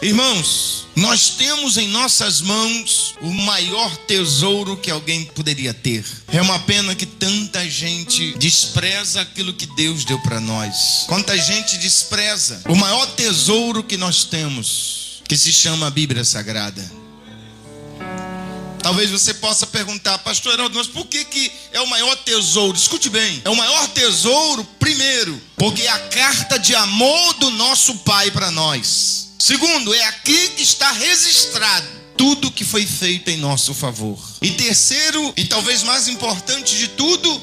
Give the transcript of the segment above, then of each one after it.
Irmãos, nós temos em nossas mãos o maior tesouro que alguém poderia ter. É uma pena que tanta gente despreza aquilo que Deus deu para nós. Quanta gente despreza o maior tesouro que nós temos, que se chama a Bíblia Sagrada. Talvez você possa perguntar: pastor Heraldo, mas por que é o maior tesouro? Escute bem, é o maior tesouro, primeiro, porque é a carta de amor do nosso Pai para nós. Segundo, é aqui que está registrado tudo que foi feito em nosso favor. E terceiro, e talvez mais importante de tudo,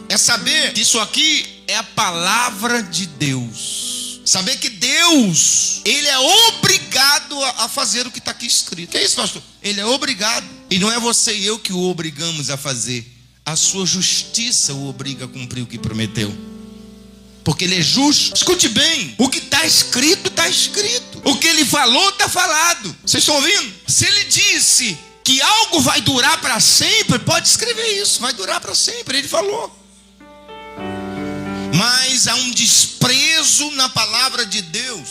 é saber que isso aqui é a palavra de Deus. Saber que Deus, Ele é obrigado a fazer o que está aqui escrito. Que é isso, pastor? Ele é obrigado. E não é você e eu que o obrigamos a fazer. A sua justiça o obriga a cumprir o que prometeu. Porque Ele é justo. Escute bem, o que está escrito, está escrito. O que Ele falou, está falado. Vocês estão ouvindo? Se Ele disse que algo vai durar para sempre, pode escrever isso, vai durar para sempre. Ele falou. Mas há um desprezo na palavra de Deus.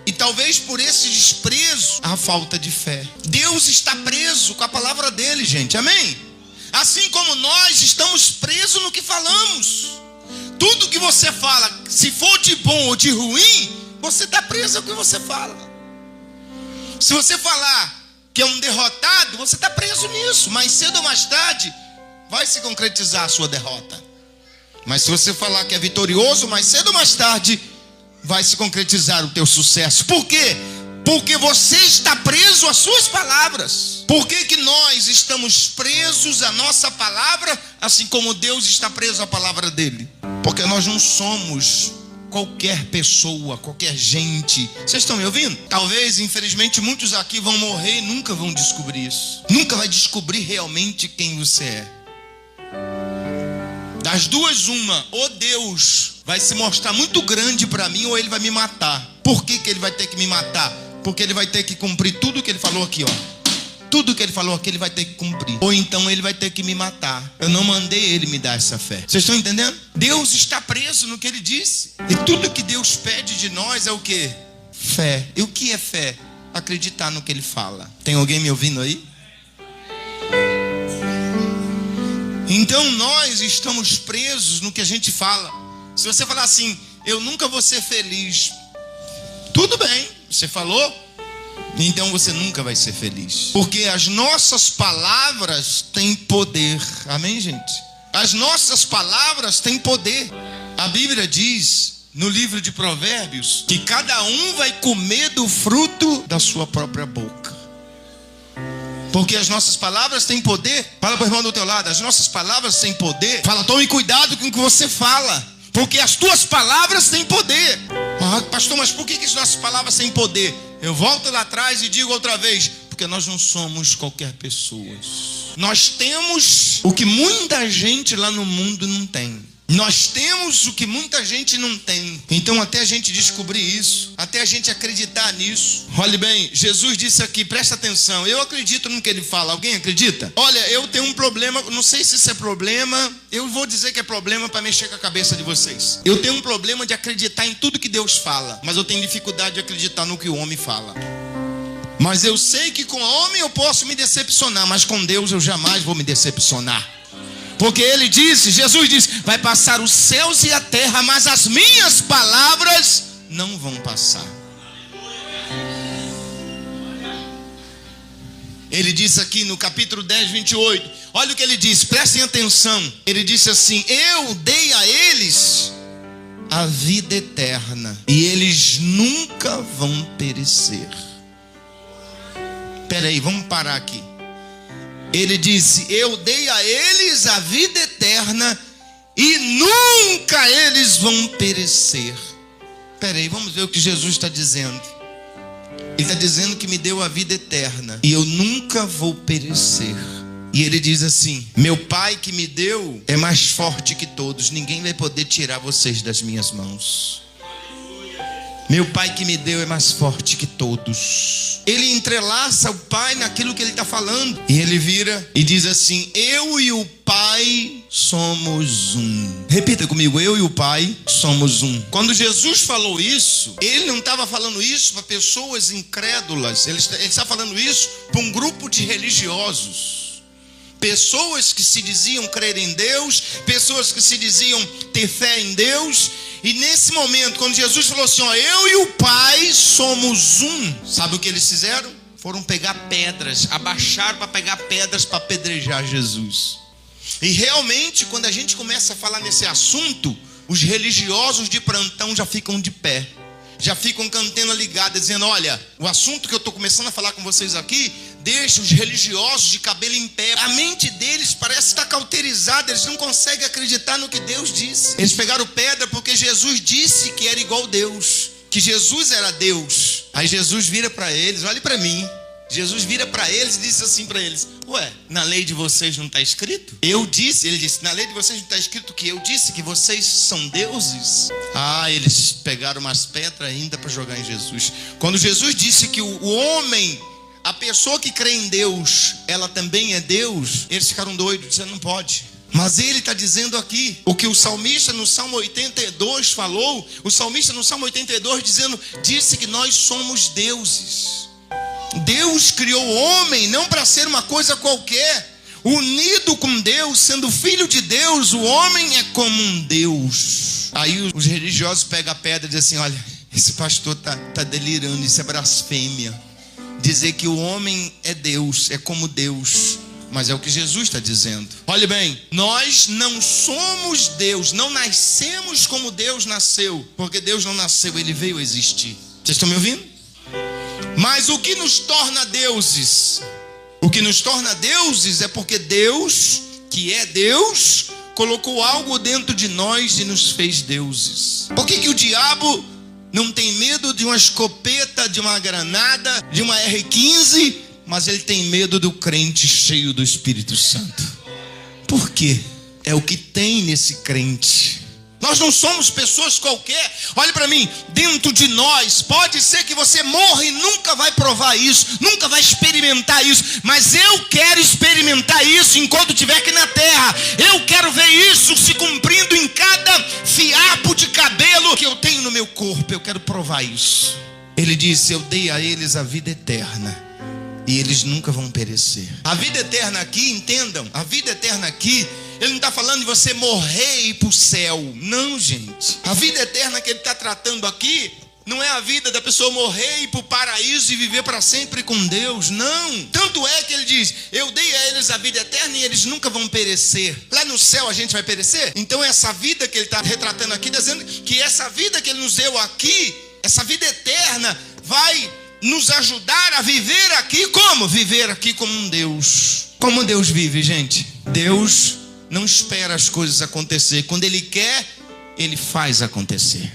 E talvez por esse desprezo, há falta de fé. Deus está preso com a palavra dele, gente. Amém? Assim como nós estamos presos no que falamos. Tudo que você fala, se for de bom ou de ruim, você está preso ao que você fala. Se você falar que é um derrotado, você está preso nisso. Mais cedo ou mais tarde, vai se concretizar a sua derrota. Mas se você falar que é vitorioso, mais cedo ou mais tarde, vai se concretizar o teu sucesso. Por quê? Porque você está preso às suas palavras. Por que nós estamos presos à nossa palavra, assim como Deus está preso à palavra dele? Porque nós não somos qualquer pessoa, qualquer gente. Vocês estão me ouvindo? Talvez, infelizmente, muitos aqui vão morrer e nunca vão descobrir isso. Nunca vai descobrir realmente quem você é. Das duas, uma: ou Deus vai se mostrar muito grande para mim, ou Ele vai me matar. Por que Ele vai ter que me matar? Porque Ele vai ter que cumprir tudo que Ele falou aqui, ó. Tudo que Ele falou aqui, Ele vai ter que cumprir. Ou então Ele vai ter que me matar. Eu não mandei Ele me dar essa fé. Vocês estão entendendo? Deus está preso no que Ele disse. E tudo que Deus pede de nós é o quê? Fé. E o que é fé? Acreditar no que Ele fala. Tem alguém me ouvindo aí? Então nós estamos presos no que a gente fala. Se você falar assim: eu nunca vou ser feliz, tudo bem, você falou, então você nunca vai ser feliz. Porque as nossas palavras têm poder. Amém, gente? As nossas palavras têm poder. A Bíblia diz no livro de Provérbios que cada um vai comer do fruto da sua própria boca. Porque as nossas palavras têm poder. Fala para o irmão do teu lado: as nossas palavras têm poder. Fala: tome cuidado com o que você fala, porque as tuas palavras têm poder. Ah, pastor, mas por que as nossas palavras têm poder? Eu volto lá atrás e digo outra vez: porque nós não somos qualquer pessoa. Nós temos o que muita gente lá no mundo não tem. Nós temos o que muita gente não tem. Então até a gente descobrir isso, até a gente acreditar nisso. Olhe bem, Jesus disse aqui, presta atenção: eu acredito no que Ele fala. Alguém acredita? Olha, eu tenho um problema, não sei se isso é problema, eu vou dizer que é problema para mexer com a cabeça de vocês. Eu tenho um problema de acreditar em tudo que Deus fala, mas eu tenho dificuldade de acreditar no que o homem fala. Mas eu sei que com o homem eu posso me decepcionar, mas com Deus eu jamais vou me decepcionar. Porque Ele disse, Jesus disse: vai passar os céus e a terra, mas as minhas palavras não vão passar. Ele disse aqui no capítulo 10, 28. Olha o que Ele disse, prestem atenção. Ele disse assim: eu dei a eles a vida eterna, e eles nunca vão perecer. Espera aí, vamos parar aqui. Ele disse: eu dei a eles a vida eterna e nunca eles vão perecer. Espera aí, vamos ver o que Jesus está dizendo. Ele está dizendo que me deu a vida eterna e eu nunca vou perecer. E Ele diz assim: meu Pai que me deu é mais forte que todos, ninguém vai poder tirar vocês das minhas mãos. Meu Pai que me deu é mais forte que todos. Ele entrelaça o Pai naquilo que Ele está falando. E Ele vira e diz assim: eu e o Pai somos um. Repita comigo, eu e o Pai somos um. Quando Jesus falou isso, ele não estava falando isso para pessoas incrédulas, ele está falando isso para um grupo de religiosos. Pessoas que se diziam crer em Deus, pessoas que se diziam ter fé em Deus. E nesse momento, quando Jesus falou assim, ó, eu e o Pai somos um, sabe o que eles fizeram? Foram pegar pedras, abaixaram para pegar pedras para apedrejar Jesus. E realmente, quando a gente começa a falar nesse assunto, os religiosos de plantão já ficam de pé, já ficam com a antena ligada, dizendo, olha, o assunto que eu estou começando a falar com vocês aqui, deixa os religiosos de cabelo em pé. A mente deles parece estar cauterizada, eles não conseguem acreditar no que Deus disse. Eles pegaram pedra porque Jesus disse que era igual a Deus, que Jesus era Deus. Aí Jesus vira para eles, olhe para mim. Jesus vira para eles e disse assim para eles, ué, na lei de vocês não está escrito? Ele disse, na lei de vocês não está escrito que eu disse que vocês são deuses? Ah, eles pegaram umas pedras ainda para jogar em Jesus. Quando Jesus disse que o homem, a pessoa que crê em Deus, ela também é Deus, eles ficaram doidos, dizendo, não pode. Mas ele está dizendo aqui, o que o salmista no Salmo 82 falou, o salmista no Salmo 82 disse que nós somos deuses. Deus criou o homem não para ser uma coisa qualquer. Unido com Deus, sendo filho de Deus, o homem é como um Deus. Aí os religiosos pegam a pedra e dizem assim, olha, esse pastor tá delirando, isso é blasfêmia. Dizer que o homem é Deus, é como Deus. Mas é o que Jesus está dizendo. Olhe bem, nós não somos Deus, não nascemos como Deus nasceu. Porque Deus não nasceu, Ele veio existir. Vocês estão me ouvindo? Mas o que nos torna deuses? O que nos torna deuses é porque Deus, que é Deus, colocou algo dentro de nós e nos fez deuses. Por que o diabo não tem medo de uma escopeta, de uma granada, de uma R-15, mas ele tem medo do crente cheio do Espírito Santo? Por quê? É o que tem nesse crente. Nós não somos pessoas qualquer. Olhe para mim, dentro de nós, pode ser que você morra e nunca vai provar isso, nunca vai experimentar isso, mas eu quero experimentar isso enquanto estiver aqui na terra. Eu quero ver isso se cumprindo em cada fiapo de cabelo que eu tenho no meu corpo. Eu quero provar isso. Ele disse, eu dei a eles a vida eterna e eles nunca vão perecer. A vida eterna aqui, entendam, a vida eterna aqui, ele não está falando de você morrer e ir para o céu. Não, gente. A vida eterna que ele está tratando aqui não é a vida da pessoa morrer e ir para o paraíso e viver para sempre com Deus. Não. Tanto é que ele diz, eu dei a eles a vida eterna e eles nunca vão perecer. Lá no céu a gente vai perecer? Então essa vida que ele está retratando aqui, dizendo que essa vida que ele nos deu aqui, essa vida eterna, vai nos ajudar a viver aqui como? Viver aqui como um Deus. Como Deus vive, gente? Deus não espera as coisas acontecer. Quando Ele quer, Ele faz acontecer.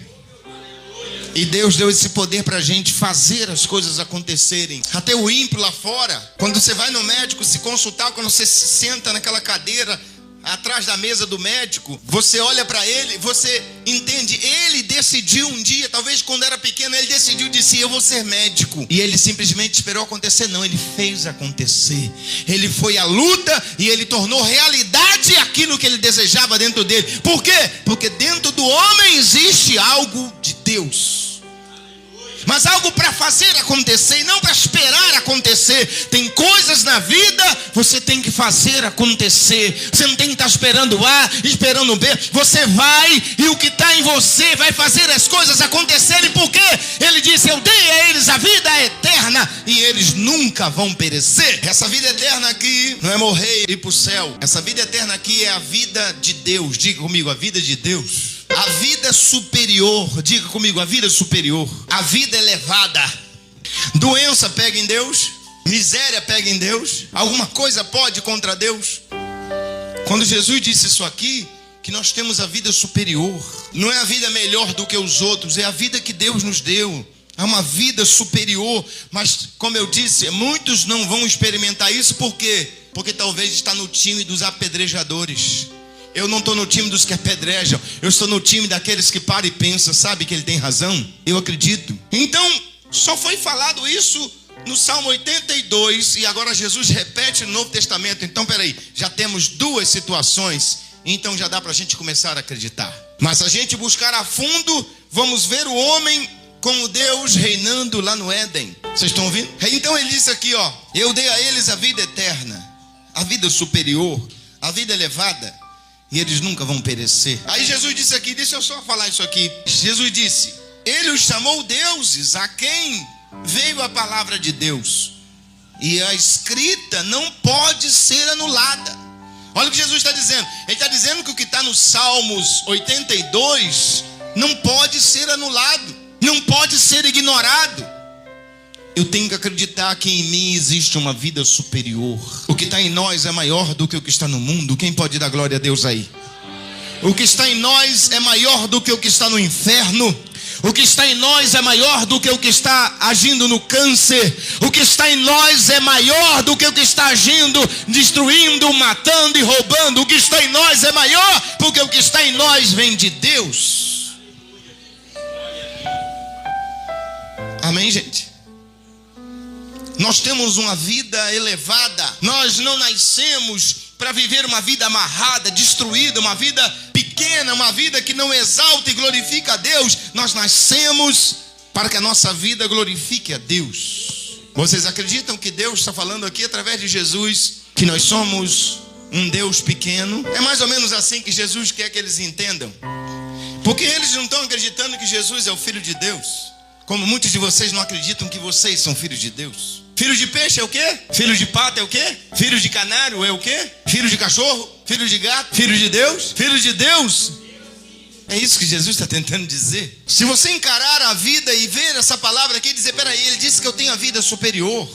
E Deus deu esse poder para a gente fazer as coisas acontecerem. Até o ímpio lá fora, quando você vai no médico se consultar, quando você se senta naquela cadeira atrás da mesa do médico, você olha para ele, você entende, ele decidiu um dia, talvez quando era pequeno, ele decidiu, disse, eu vou ser médico. E ele simplesmente esperou acontecer? Não, ele fez acontecer. Ele foi à luta e ele tornou realidade aquilo que ele desejava dentro dele. Por quê? Porque dentro do homem existe algo de Deus. Mas algo para fazer acontecer e não para esperar acontecer. Tem coisas na vida, você tem que fazer acontecer. Você não tem que estar esperando A, esperando B. Você vai e o que está em você vai fazer as coisas acontecerem. Por quê? Ele disse, eu dei a eles a vida eterna e eles nunca vão perecer. Essa vida eterna aqui não é morrer e ir para o céu. Essa vida eterna aqui é a vida de Deus. Diga comigo, a vida de Deus. A vida superior, diga comigo, a vida superior, a vida elevada. Doença pega em Deus, miséria pega em Deus, alguma coisa pode contra Deus? Quando Jesus disse isso aqui, que nós temos a vida superior, não é a vida melhor do que os outros, é a vida que Deus nos deu. É uma vida superior, mas como eu disse, muitos não vão experimentar isso, por quê? Porque talvez está no time dos apedrejadores. Eu não estou no time dos que apedrejam, eu estou no time daqueles que param e pensam, sabe que ele tem razão? Eu acredito. Então, só foi falado isso no Salmo 82 e agora Jesus repete no Novo Testamento. Então, peraí, já temos duas situações então já dá para a gente começar a acreditar. Mas se a gente buscar a fundo, vamos ver o homem como Deus reinando lá no Éden. Vocês estão ouvindo? Então ele disse aqui, ó: eu dei a eles a vida eterna, a vida superior, a vida elevada, e eles nunca vão perecer. Aí Jesus disse aqui, deixa eu só falar isso aqui. Jesus disse: ele os chamou deuses, a quem veio a palavra de Deus, e a escrita não pode ser anulada. Olha o que Jesus está dizendo. Ele está dizendo que o que está no Salmos 82 não pode ser anulado, não pode ser ignorado. Eu tenho que acreditar que em mim existe uma vida superior. O que está em nós é maior do que o que está no mundo. Quem pode dar glória a Deus aí? O que está em nós é maior do que o que está no inferno. O que está em nós é maior do que o que está agindo no câncer. O que está em nós é maior do que o que está agindo, destruindo, matando e roubando. O que está em nós é maior, porque o que está em nós vem de Deus. Amém, gente? Nós temos uma vida elevada. Nós não nascemos para viver uma vida amarrada, destruída, uma vida pequena, uma vida que não exalta e glorifica a Deus. Nós nascemos para que a nossa vida glorifique a Deus. Vocês acreditam que Deus está falando aqui através de Jesus que nós somos um Deus pequeno? É mais ou menos assim que Jesus quer que eles entendam. Porque eles não estão acreditando que Jesus é o Filho de Deus, como muitos de vocês não acreditam que vocês são filhos de Deus. Filho de peixe é o quê? Filho de pato é o quê? Filho de canário é o quê? Filho de cachorro? Filho de gato? Filho de Deus? Filho de Deus? É isso que Jesus está tentando dizer. Se você encarar a vida e ver essa palavra aqui e dizer: peraí, ele disse que eu tenho a vida superior,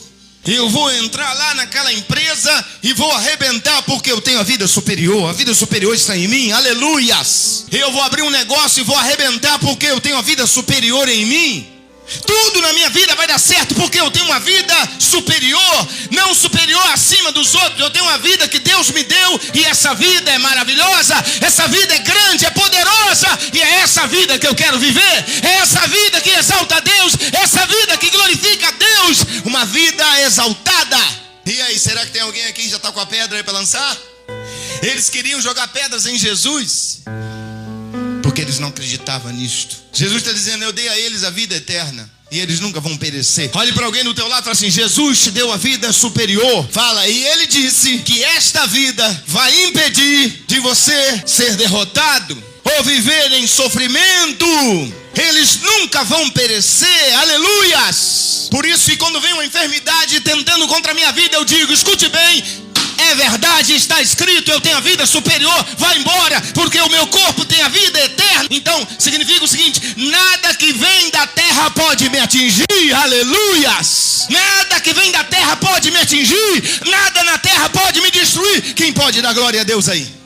eu vou entrar lá naquela empresa e vou arrebentar porque eu tenho a vida superior. A vida superior está em mim, aleluias. Eu vou abrir um negócio e vou arrebentar porque eu tenho a vida superior em mim. Tudo na minha vida vai dar certo porque eu tenho uma vida superior, não superior acima dos outros. Eu tenho uma vida que Deus me deu, e essa vida é maravilhosa, essa vida é grande, é poderosa, e é essa vida que eu quero viver. É essa vida que exalta a Deus, essa vida que glorifica a Deus, uma vida exaltada. E aí, será que tem alguém aqui que já está com a pedra aí para lançar? Eles queriam jogar pedras em Jesus porque eles não acreditavam nisto. Jesus está dizendo: eu dei a eles a vida eterna, e eles nunca vão perecer. Olhe para alguém do teu lado e fala assim: Jesus te deu a vida superior. Fala: e ele disse que esta vida vai impedir de você ser derrotado ou viver em sofrimento. Eles nunca vão perecer, aleluias. Por isso que quando vem uma enfermidade tentando contra a minha vida, eu digo: escute bem, é verdade, está escrito, eu tenho a vida superior, vai embora, porque o meu corpo tem a vida eterna. Então, significa o seguinte: nada que vem da terra pode me atingir, aleluias. Nada que vem da terra pode me atingir, nada na terra pode me destruir. Quem pode dar glória a Deus aí?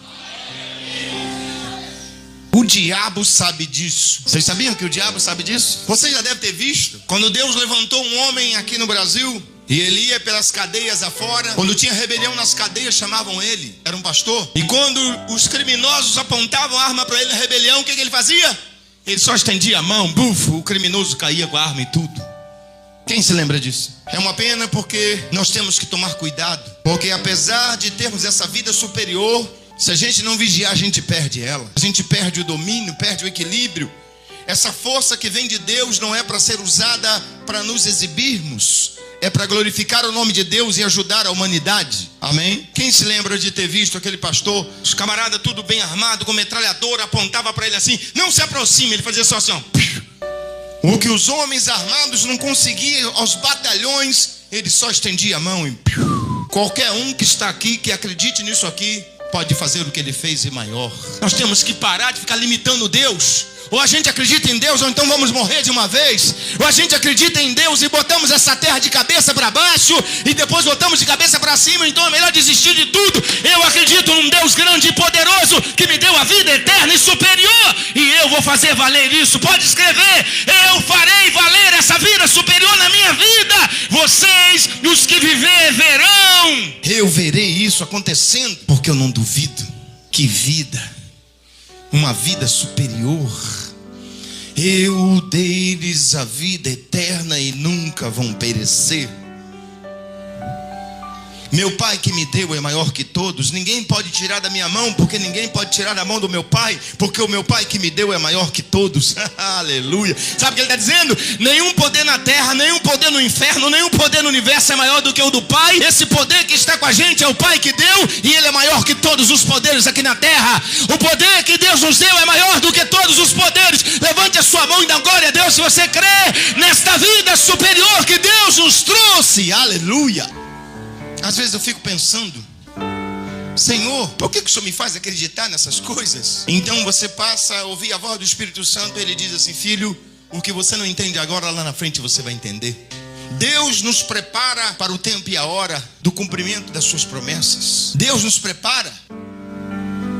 O diabo sabe disso. Vocês sabiam que o diabo sabe disso? Você já deve ter visto, quando Deus levantou um homem aqui no Brasil, e ele ia pelas cadeias afora. Quando tinha rebelião nas cadeias, chamavam ele. Era um pastor. E quando os criminosos apontavam a arma para ele na rebelião, o que ele fazia? Ele só estendia a mão, bufo, o criminoso caía com a arma e tudo. Quem se lembra disso? É uma pena, porque nós temos que tomar cuidado. Porque apesar de termos essa vida superior, se a gente não vigiar, a gente perde ela. A gente perde o domínio, perde o equilíbrio. Essa força que vem de Deus não é para ser usada para nos exibirmos, é para glorificar o nome de Deus e ajudar a humanidade. Amém? Quem se lembra de ter visto aquele pastor, os camaradas tudo bem armado, com metralhadora, apontava para ele assim: não se aproxime. Ele fazia só assim, ó. O que os homens armados não conseguiam, aos batalhões, ele só estendia a mão e qualquer um que está aqui, que acredite nisso aqui, pode fazer o que ele fez e maior. Nós temos que parar de ficar limitando Deus. Ou a gente acredita em Deus, ou então vamos morrer de uma vez. Ou a gente acredita em Deus e botamos essa terra de cabeça para baixo, e depois botamos de cabeça para cima. Então é melhor desistir de tudo. Eu acredito num Deus grande e poderoso, que me deu a vida eterna e superior, e eu vou fazer valer isso. Pode escrever: eu farei valer essa vida superior na minha vida. Vocês, os que viver, verão. Eu verei isso acontecendo, porque eu não duvido. Que vida, uma vida superior. Eu dei-lhes a vida eterna e nunca vão perecer. Meu Pai que me deu é maior que todos. Ninguém pode tirar da minha mão, porque ninguém pode tirar da mão do meu Pai, porque o meu Pai que me deu é maior que todos. Aleluia. Sabe o que ele está dizendo? Nenhum poder na terra, nenhum poder no inferno, nenhum poder no universo é maior do que o do Pai. Esse poder que está com a gente é o Pai que deu, e Ele é maior que todos os poderes aqui na terra. O poder que Deus nos deu é maior do que todos os poderes. Levante a sua mão e dá glória a Deus se você crê nesta vida superior que Deus nos trouxe. Aleluia. Às vezes eu fico pensando, Senhor, por que o Senhor me faz acreditar nessas coisas? Então você passa a ouvir a voz do Espírito Santo. Ele diz assim: filho, o que você não entende agora, lá na frente você vai entender. Deus nos prepara para o tempo e a hora do cumprimento das suas promessas. Deus nos prepara.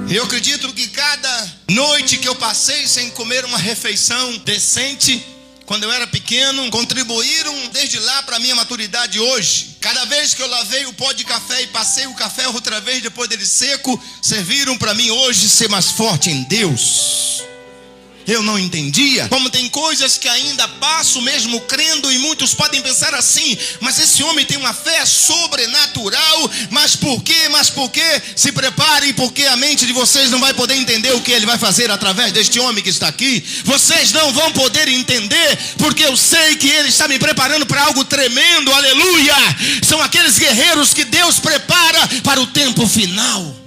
Eu acredito que cada noite que eu passei sem comer uma refeição decente, quando eu era pequeno, contribuíram desde lá para a minha maturidade hoje. Cada vez que eu lavei o pó de café e passei o café outra vez depois dele seco, serviram para mim hoje ser mais forte em Deus. Eu não entendia como tem coisas que ainda passo mesmo crendo, e muitos podem pensar assim: mas esse homem tem uma fé sobrenatural. Mas por quê? Se preparem, porque a mente de vocês não vai poder entender o que ele vai fazer através deste homem que está aqui. Vocês não vão poder entender, porque eu sei que ele está me preparando para algo tremendo. Aleluia. São aqueles guerreiros que Deus prepara para o tempo final.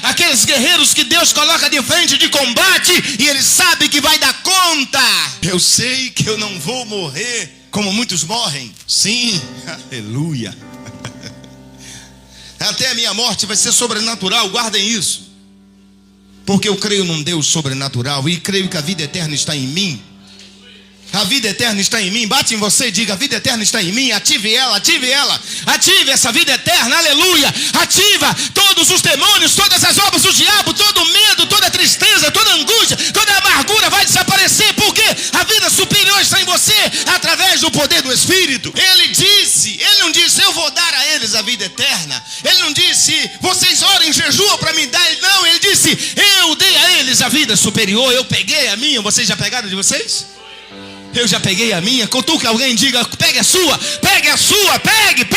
Aqueles guerreiros que Deus coloca de frente de combate, e Ele sabe que vai dar conta. Eu sei que eu não vou morrer como muitos morrem. Sim, aleluia. Até a minha morte vai ser sobrenatural, guardem isso. Porque eu creio num Deus sobrenatural, e creio que a vida eterna está em mim. A vida eterna está em mim. Bate em você e diga: a vida eterna está em mim. Ative ela, ative ela. Ative essa vida eterna, aleluia. Ativa todos os demônios, todas as obras do diabo, todo medo, toda tristeza, toda angústia, toda amargura vai desaparecer, porque a vida superior está em você, através do poder do Espírito. Ele não disse eu vou dar a eles a vida eterna. Ele não disse vocês orem em jejum para me dar. Não, ele disse eu dei a eles a vida superior. Eu peguei a minha. Vocês já pegaram de vocês? Eu já peguei a minha. Cutuque alguém e diga: pegue a sua, pegue a sua, pegue.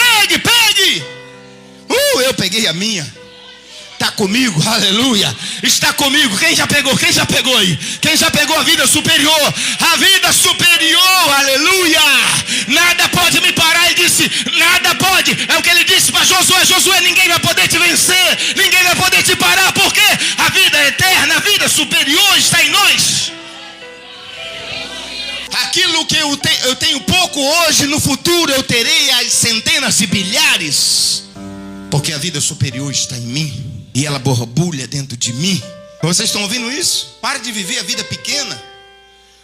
Eu peguei a minha. Está comigo, aleluia. Está comigo. Quem já pegou aí? Quem já pegou a vida superior? A vida superior, aleluia. Nada pode me parar. Ele disse: nada pode. É o que ele disse para Josué: ninguém vai poder te vencer, ninguém vai poder te parar, porque a vida eterna, a vida superior está em nós. Aquilo que eu tenho pouco hoje, no futuro eu terei as centenas de bilhares, porque a vida superior está em mim, e ela borbulha dentro de mim. Vocês estão ouvindo isso? Pare de viver a vida pequena.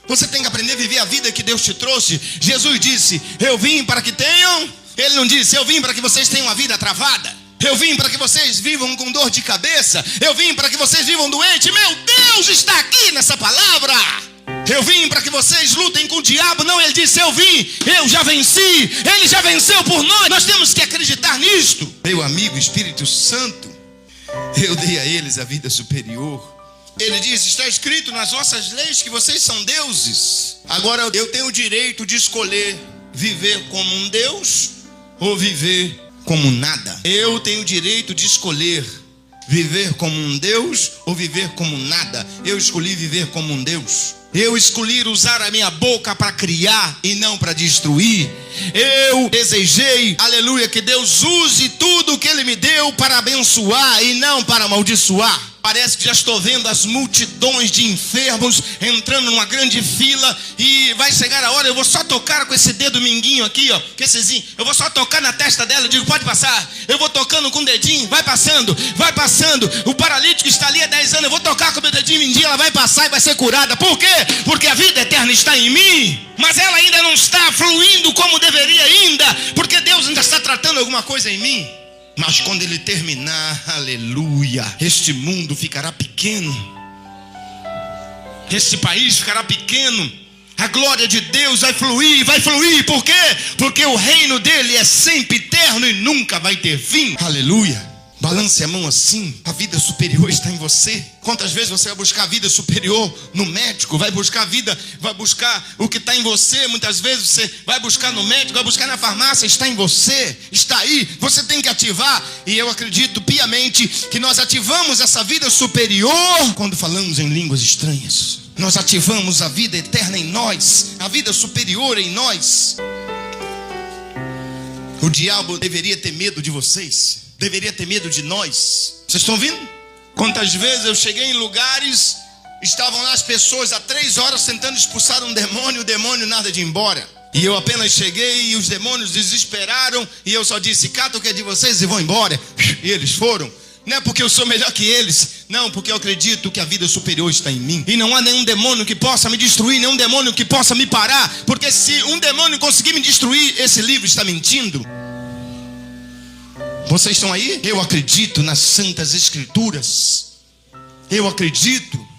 Você tem que aprender a viver a vida que Deus te trouxe. Jesus disse: eu vim para que tenham. Ele não disse: eu vim para que vocês tenham uma vida travada. Eu vim para que vocês vivam com dor de cabeça. Eu vim para que vocês vivam doente. Meu Deus está aqui nessa palavra. Eu vim para que vocês lutem com o diabo. Não, ele disse: eu vim, eu já venci. Ele já venceu por nós. Nós temos que acreditar nisto. Meu amigo Espírito Santo, eu dei a eles a vida superior. Ele diz: está escrito nas vossas leis que vocês são deuses. Agora eu tenho o direito de escolher viver como um Deus ou viver como nada. Eu tenho o direito de escolher viver como um Deus ou viver como nada. Eu escolhi viver como um Deus. Eu escolhi usar a minha boca para criar e não para destruir. Eu desejei, aleluia, que Deus use tudo que Ele me deu para abençoar e não para amaldiçoar. Parece que já estou vendo as multidões de enfermos entrando numa grande fila, e vai chegar a hora, eu vou só tocar com esse dedo minguinho aqui, ó, que essezinho, eu vou só tocar na testa dela, eu digo: pode passar. Eu vou tocando com o dedinho, vai passando. O paralítico está ali há 10 anos, eu vou tocar com o meu dedinho mindinho, ela vai passar e vai ser curada. Por quê? Porque a vida eterna está em mim, mas ela ainda não está fluindo como deveria ainda, porque Deus ainda está tratando alguma coisa em mim. Mas quando Ele terminar, aleluia, este mundo ficará pequeno, este país ficará pequeno, a glória de Deus vai fluir. Por quê? Porque o reino dele é sempre eterno e nunca vai ter fim. Aleluia. Balance a mão assim. A vida superior está em você. Quantas vezes você vai buscar a vida superior no médico? Vai buscar o que está em você. Muitas vezes você vai buscar no médico, vai buscar na farmácia. Está em você, está aí. Você tem que ativar. E eu acredito piamente que nós ativamos essa vida superior quando falamos em línguas estranhas. Nós ativamos a vida eterna em nós, a vida superior em nós. O diabo deveria ter medo de vocês, deveria ter medo de nós. Vocês estão ouvindo? Quantas vezes eu cheguei em lugares, estavam lá as pessoas há 3 horas tentando expulsar um demônio, o demônio nada de ir embora. E eu apenas cheguei e os demônios desesperaram, e eu só disse: cata o que é de vocês e vão embora. E eles foram. Não é porque eu sou melhor que eles, não, porque eu acredito que a vida superior está em mim. E não há nenhum demônio que possa me destruir, nenhum demônio que possa me parar. Porque se um demônio conseguir me destruir, esse livro está mentindo. Vocês estão aí? Eu acredito nas santas escrituras. Eu acredito.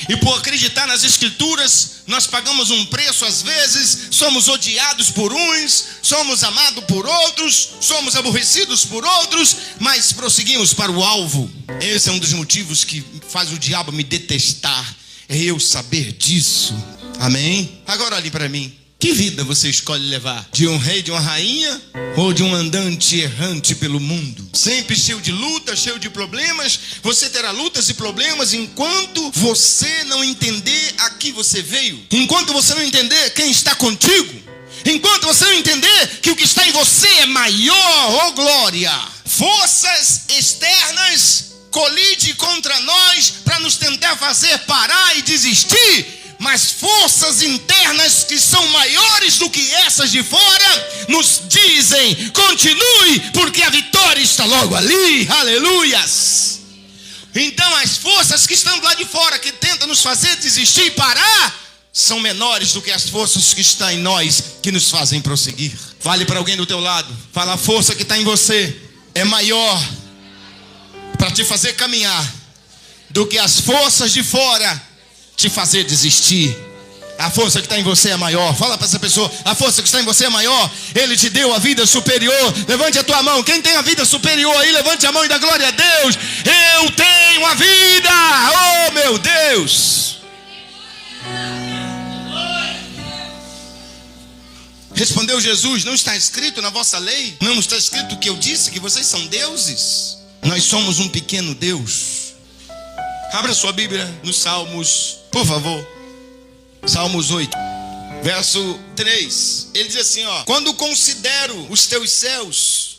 E por acreditar nas escrituras, nós pagamos um preço às vezes. Somos odiados por uns, somos amados por outros, somos aborrecidos por outros, mas prosseguimos para o alvo. Esse é um dos motivos que faz o diabo me detestar. É eu saber disso. Amém? Agora olhe para mim. Que vida você escolhe levar? De um rei, de uma rainha? Ou de um andante errante pelo mundo? Sempre cheio de lutas, cheio de problemas. Você terá lutas e problemas enquanto você não entender a que você veio. Enquanto você não entender quem está contigo. Enquanto você não entender que o que está em você é maior, oh glória. Forças externas colidem contra nós para nos tentar fazer parar e desistir. Mas forças internas que são maiores do que essas de fora nos dizem: continue, porque a vitória está logo ali. Aleluias. Então as forças que estão lá de fora, que tentam nos fazer desistir e parar, são menores do que as forças que estão em nós, que nos fazem prosseguir. Fale para alguém do teu lado. Fala: a força que está em você é maior para te fazer caminhar do que as forças de fora te fazer desistir. A força que está em você é maior. Fala para essa pessoa: a força que está em você é maior. Ele te deu a vida superior. Levante a tua mão. Quem tem a vida superior aí, levante a mão e dá glória a Deus. Eu tenho a vida. Oh meu Deus. Respondeu Jesus: não está escrito na vossa lei? Não está escrito que eu disse que vocês são deuses? Nós somos um pequeno Deus. Abra sua Bíblia nos Salmos, por favor. Salmos 8, verso 3. Ele diz assim, ó: quando considero os teus céus,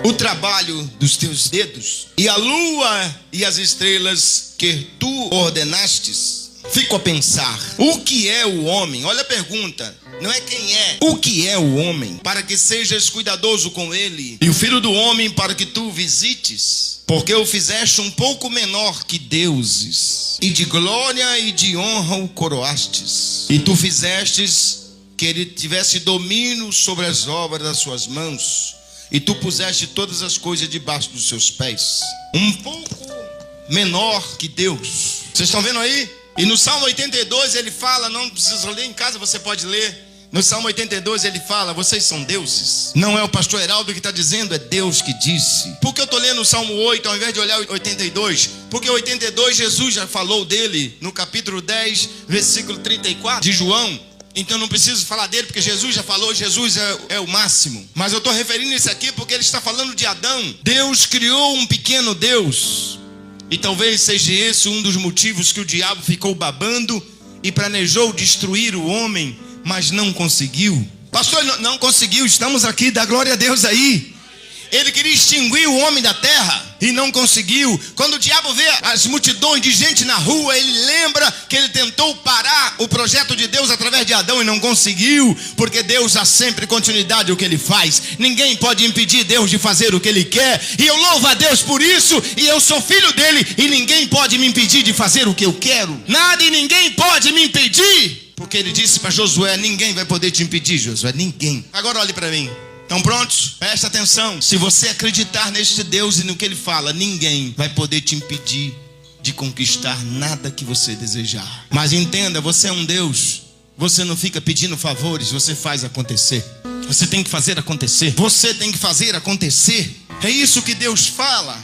o trabalho dos teus dedos, e a lua e as estrelas que tu ordenastes, fico a pensar: o que é o homem? Olha a pergunta. Não é quem é. O que é o homem? Para que sejas cuidadoso com ele. E o filho do homem para que tu visites. Porque o fizeste um pouco menor que deuses. E de glória e de honra o coroastes. E tu fizestes que ele tivesse domínio sobre as obras das suas mãos. E tu puseste todas as coisas debaixo dos seus pés. Um pouco menor que Deus. Vocês estão vendo aí? E no Salmo 82 ele fala, não precisa ler em casa, você pode ler. No Salmo 82 ele fala: vocês são deuses. Não é o pastor Heraldo que está dizendo, é Deus que disse. Por que eu estou lendo o Salmo 8 ao invés de olhar o 82? Porque o 82 Jesus já falou dele no capítulo 10, versículo 34 de João. Então não preciso falar dele, porque Jesus já falou, Jesus é o máximo. Mas eu estou referindo isso aqui porque ele está falando de Adão. Deus criou um pequeno Deus. E talvez seja esse um dos motivos que o diabo ficou babando e planejou destruir o homem, mas não conseguiu. Pastor, não conseguiu, estamos aqui, dá glória a Deus aí. Ele queria extinguir o homem da terra e não conseguiu. Quando o diabo vê as multidões de gente na rua, ele lembra que ele tentou parar o projeto de Deus através de Adão e não conseguiu, porque Deus dá sempre continuidade ao que ele faz. Ninguém pode impedir Deus de fazer o que ele quer, e eu louvo a Deus por isso, e eu sou filho dele, e ninguém pode me impedir de fazer o que eu quero. Nada e ninguém pode me impedir, porque ele disse para Josué: ninguém vai poder te impedir, Josué, ninguém. Agora olhe para mim. Estão prontos? Presta atenção. Se você acreditar neste Deus e no que ele fala, ninguém vai poder te impedir de conquistar nada que você desejar. Mas entenda, você é um Deus. Você não fica pedindo favores, você faz acontecer. Você tem que fazer acontecer. Você tem que fazer acontecer. É isso que Deus fala.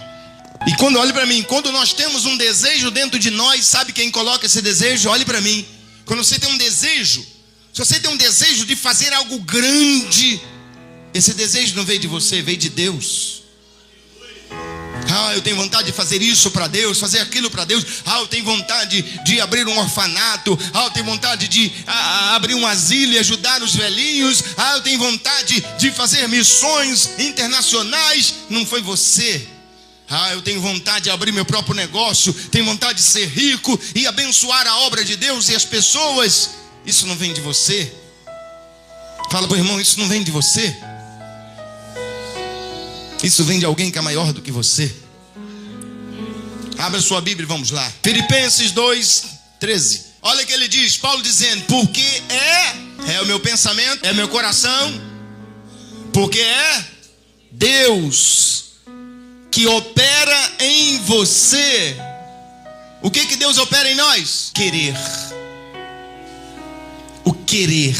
E quando, olhe para mim, quando nós temos um desejo dentro de nós, sabe quem coloca esse desejo? Olhe para mim. Quando você tem um desejo, se você tem um desejo de fazer algo grande, esse desejo não veio de você, veio de Deus. Eu tenho vontade de fazer isso para Deus, fazer aquilo para Deus. Eu tenho vontade de abrir um orfanato. Eu tenho vontade de abrir um asilo e ajudar os velhinhos. Eu tenho vontade de fazer missões internacionais. Não foi você. Eu tenho vontade de abrir meu próprio negócio. Tenho vontade de ser rico e abençoar a obra de Deus e as pessoas. Isso não vem de você. Fala para o irmão, isso não vem de você. Isso vem de alguém que é maior do que você. Abra sua Bíblia e vamos lá. Filipenses 2:13. Olha o que ele diz, Paulo dizendo: porque é o meu pensamento, é o meu coração, porque é Deus que opera em você. O que Deus opera em nós? Querer. O querer.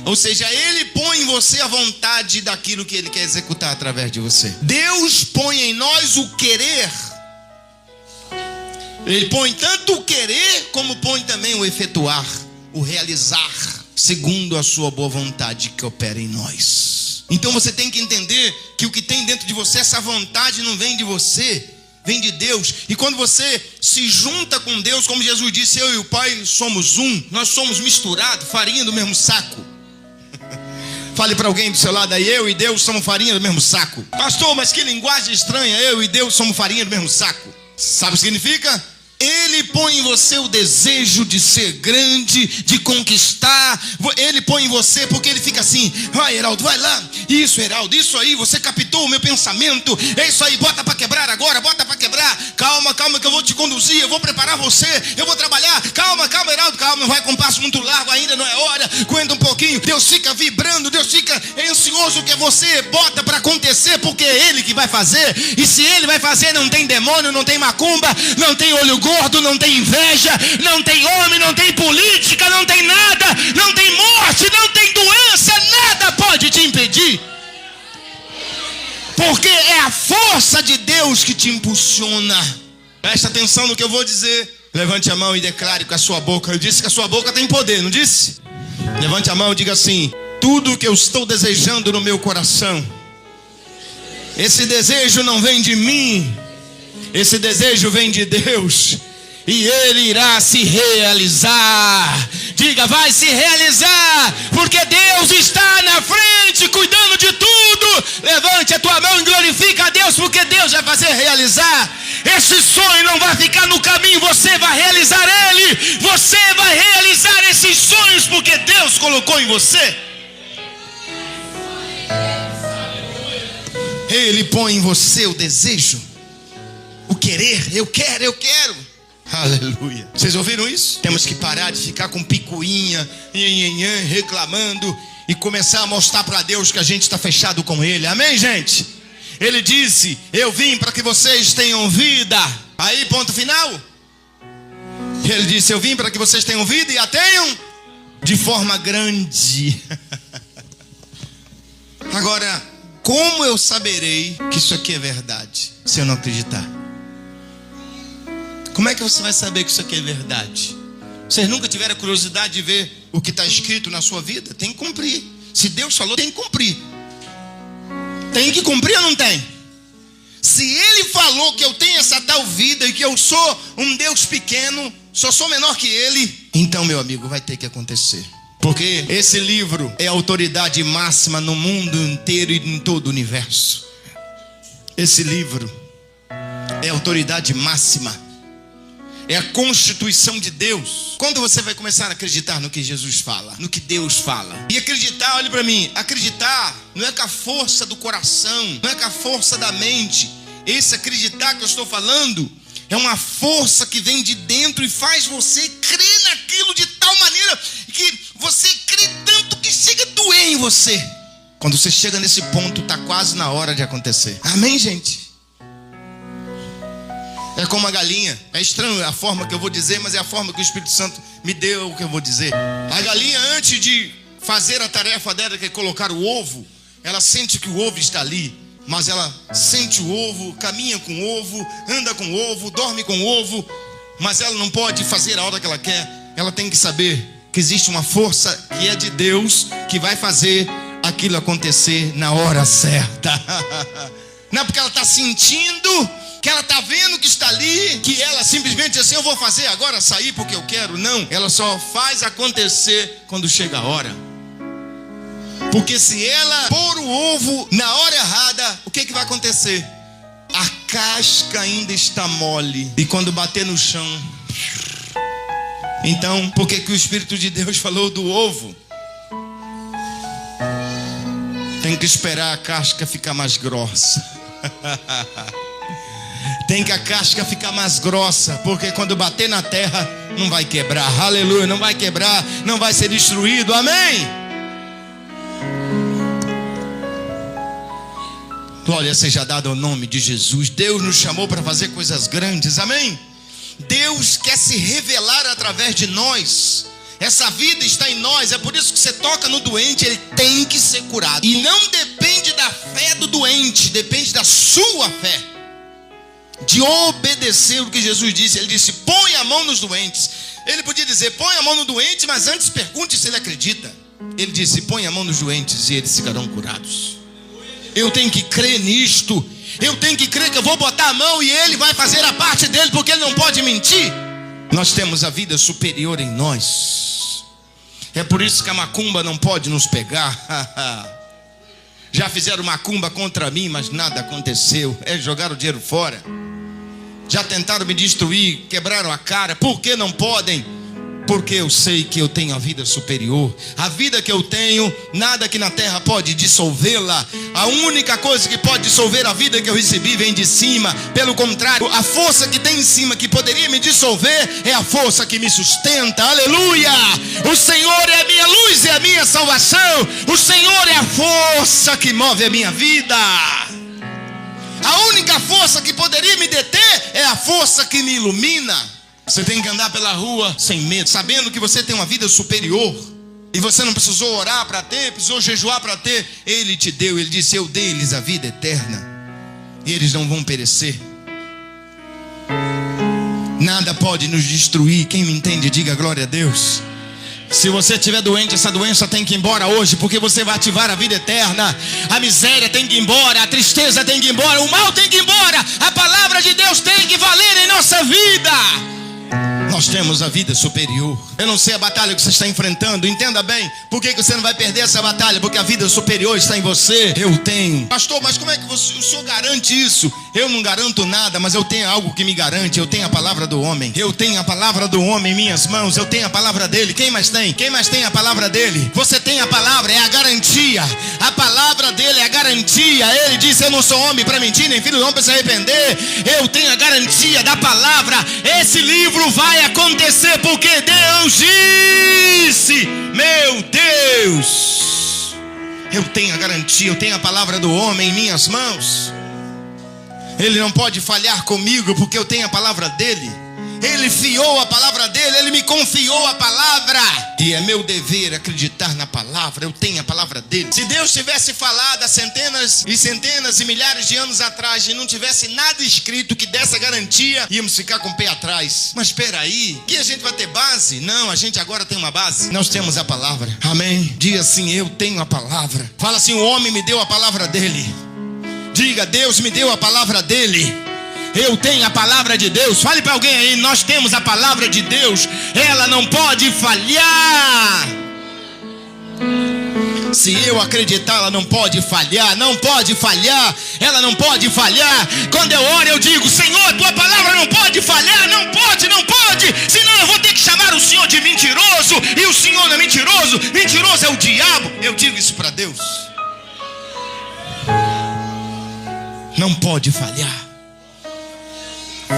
Ou seja, Ele põe em você a vontade daquilo que Ele quer executar através de você. Deus põe em nós o querer. Ele põe tanto o querer, como põe também o efetuar, o realizar, segundo a sua boa vontade que opera em nós. Então você tem que entender que o que tem dentro de você, essa vontade não vem de você, vem de Deus. E quando você se junta com Deus, como Jesus disse, eu e o Pai somos um, nós somos misturados, farinha do mesmo saco. Fale para alguém do seu lado aí, eu e Deus somos farinha do mesmo saco. Pastor, mas que linguagem estranha, eu e Deus somos farinha do mesmo saco. Sabe o que significa? Ele põe em você o desejo de ser grande, de conquistar. Ele põe em você porque ele fica assim: vai, Heraldo, vai lá. Isso, Heraldo, isso aí, você captou o meu pensamento. É isso aí, bota para quebrar agora, bota para quebrar. Calma que eu vou te conduzir, eu vou preparar você, eu vou trabalhar. Calma, Heraldo, calma, não vai com um passo muito largo ainda, não é hora. Aguenta um pouquinho. Deus fica vibrando, Deus fica ansioso que você bota para acontecer, porque é Ele que vai fazer. E se Ele vai fazer, não tem demônio, não tem macumba, não tem olho gordo, não tem inveja, não tem homem, não tem política, não tem nada, não tem morte, não tem doença, nada pode te impedir. Porque é a força de Deus que te impulsiona. Presta atenção no que eu vou dizer. Levante a mão e declare com a sua boca. Eu disse que a sua boca tem poder, não disse? Levante a mão e diga assim: tudo que eu estou desejando no meu coração, esse desejo não vem de mim, esse desejo vem de Deus, e Ele irá se realizar. Diga, vai se realizar, porque Deus está na frente, cuidando de tudo. Levante a tua mão e glorifica a Deus, porque Deus vai fazer realizar. Esse sonho não vai ficar no caminho, você vai realizar ele. Você vai realizar esses sonhos, porque Deus colocou em você. Ele põe em você o desejo, o querer. Eu quero. Aleluia. Vocês ouviram isso? Temos que parar de ficar com picuinha, reclamando, e começar a mostrar para Deus que a gente está fechado com Ele. Amém, gente? Ele disse: eu vim para que vocês tenham vida. Aí, ponto final. Ele disse: eu vim para que vocês tenham vida e a tenham de forma grande. Agora, como eu saberei que isso aqui é verdade, se eu não acreditar? Como é que você vai saber que isso aqui é verdade? Vocês nunca tiveram curiosidade de ver o que está escrito na sua vida? Tem que cumprir. Se Deus falou, tem que cumprir. Tem que cumprir ou não tem? Se Ele falou que eu tenho essa tal vida e que eu sou um Deus pequeno, só sou menor que Ele, então, meu amigo, vai ter que acontecer. Porque esse livro é a autoridade máxima no mundo inteiro e em todo o universo. Esse livro é a autoridade máxima. É a constituição de Deus. Quando você vai começar a acreditar no que Jesus fala, no que Deus fala? E acreditar, olhe para mim, acreditar não é com a força do coração, não é com a força da mente. Esse acreditar que eu estou falando é uma força que vem de dentro e faz você crer naquilo de tal maneira que você crê tanto que chega a doer em você. Quando você chega nesse ponto, está quase na hora de acontecer. Amém, gente? É como a galinha. É estranho a forma que eu vou dizer, mas é a forma que o Espírito Santo me deu o que eu vou dizer. A galinha, antes de fazer a tarefa dela, que é colocar o ovo, ela sente que o ovo está ali. mas ela sente o ovo, caminha com o ovo, anda com o ovo, dorme com o ovo, mas ela não pode fazer a hora que ela quer. Ela tem que saber que existe uma força que é de Deus, que vai fazer aquilo acontecer na hora certa. Não é porque ela está sentindo, que ela está vendo que está ali, que ela simplesmente diz assim, eu vou fazer agora, sair porque eu quero. Não, ela só faz acontecer quando chega a hora. Porque se ela pôr o ovo na hora errada, o que vai acontecer? A casca ainda está mole, e quando bater no chão... Então, por que o Espírito de Deus falou do ovo? Tem que esperar a casca ficar mais grossa. Tem que a casca ficar mais grossa, porque quando bater na terra, não vai quebrar. Aleluia, não vai quebrar, não vai ser destruído. Amém? Glória seja dada ao nome de Jesus. Deus nos chamou para fazer coisas grandes. Amém? Deus quer se revelar através de nós. Essa vida está em nós. É por isso que você toca no doente, ele tem que ser curado. E não depende da fé do doente, depende da sua fé, de obedecer o que Jesus disse. Ele disse, põe a mão nos doentes. Ele podia dizer, põe a mão no doente, mas antes pergunte se ele acredita. Ele disse, põe a mão nos doentes e eles ficarão curados. Eu tenho que crer nisto. Eu tenho que crer que eu vou botar a mão e ele vai fazer a parte dele, porque ele não pode mentir. Nós temos a vida superior em nós. É por isso que a macumba não pode nos pegar. Já fizeram macumba contra mim, mas nada aconteceu. Jogaram o dinheiro fora. Já tentaram me destruir, quebraram a cara. Por que não podem? Porque eu sei que eu tenho a vida superior. A vida que eu tenho, nada aqui na terra pode dissolvê-la. A única coisa que pode dissolver a vida que eu recebi vem de cima. Pelo contrário, a força que tem em cima, que poderia me dissolver, é a força que me sustenta. Aleluia! O Senhor é a minha luz e a minha salvação. O Senhor é a força que move a minha vida. A única força que poderia me deter é a força que me ilumina. Você tem que andar pela rua sem medo, sabendo que você tem uma vida superior. E você não precisou orar para ter, precisou jejuar para ter. Ele te deu, ele disse, eu dei-lhes a vida eterna. E eles não vão perecer. Nada pode nos destruir. Quem me entende, diga glória a Deus. Se você estiver doente, essa doença tem que ir embora hoje, porque você vai ativar a vida eterna. A miséria tem que ir embora, a tristeza tem que ir embora, o mal tem que ir embora. A palavra de Deus tem que valer em nossa vida. Nós temos a vida superior. Eu não sei a batalha que você está enfrentando. Entenda bem, por que você não vai perder essa batalha? Porque a vida superior está em você. Eu tenho. Pastor, mas como é que o senhor garante isso? Eu não garanto nada, mas eu tenho algo que me garante. Eu tenho a palavra do homem. Eu tenho a palavra do homem em minhas mãos. Eu tenho a palavra dele. Quem mais tem? Quem mais tem a palavra dele? Você tem a palavra, é a garantia. A palavra dele é a garantia. Ele disse, eu não sou homem para mentir, nem filho do homem para se arrepender. Eu tenho a garantia da palavra. Esse livro vai acontecer porque Deus disse. Meu Deus, eu tenho a garantia, eu tenho a palavra do homem em minhas mãos. Ele não pode falhar comigo porque eu tenho a palavra dele. Ele fiou a palavra dele, ele me confiou a palavra. E é meu dever acreditar na palavra, eu tenho a palavra dele. Se Deus tivesse falado há centenas e milhares de anos atrás e não tivesse nada escrito que desse a garantia, íamos ficar com o pé atrás. Mas espera aí, que a gente vai ter base? Não, a gente agora tem uma base. Nós temos a palavra. Amém? Diga assim, eu tenho a palavra. Fala assim, o homem me deu a palavra dele. Diga, Deus me deu a palavra dele. Eu tenho a palavra de Deus. Fale para alguém aí, nós temos a palavra de Deus. Ela não pode falhar. Se eu acreditar, ela não pode falhar. Não pode falhar. Ela não pode falhar. Quando eu oro, eu digo, Senhor, tua palavra não pode falhar. Não pode, não pode. Senão eu vou ter que chamar o Senhor de mentiroso. E o Senhor não é mentiroso. Mentiroso é o diabo. Eu digo isso para Deus. Não pode falhar.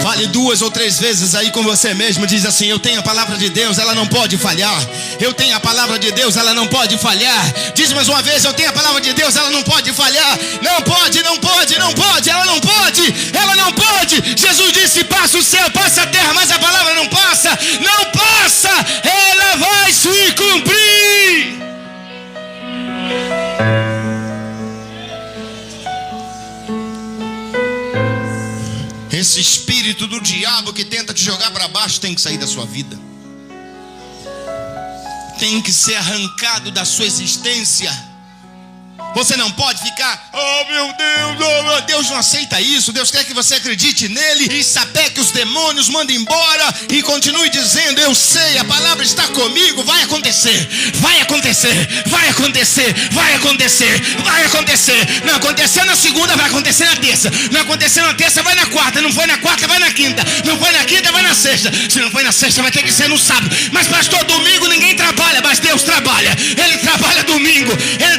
Fale 2 ou 3 vezes aí com você mesmo. Diz assim, eu tenho a palavra de Deus, ela não pode falhar. Eu tenho a palavra de Deus, ela não pode falhar. Diz mais uma vez, eu tenho a palavra de Deus, ela não pode falhar. Não pode, não pode, não pode. Ela não pode, ela não pode. Jesus disse, passa o céu, passa a terra, mas a palavra não passa. Não passa, ela vai se cumprir. espírito do diabo que tenta te jogar para baixo tem que sair da sua vida. Tem que ser arrancado da sua existência. Você não pode ficar, oh meu Deus, Deus não aceita isso. Deus quer que você acredite nele e saber que os demônios mandem embora e continue dizendo, eu sei, a palavra está comigo, vai acontecer, vai acontecer, vai acontecer, vai acontecer, vai acontecer. Não aconteceu na segunda, vai acontecer na terça. Não aconteceu na terça, vai na quarta. Não foi na quarta, vai na quinta. Não foi na quinta, vai na sexta. Se não foi na sexta, vai ter que ser no sábado. Mas pastor, domingo ninguém trabalha, mas Deus trabalha. Ele trabalha domingo, ele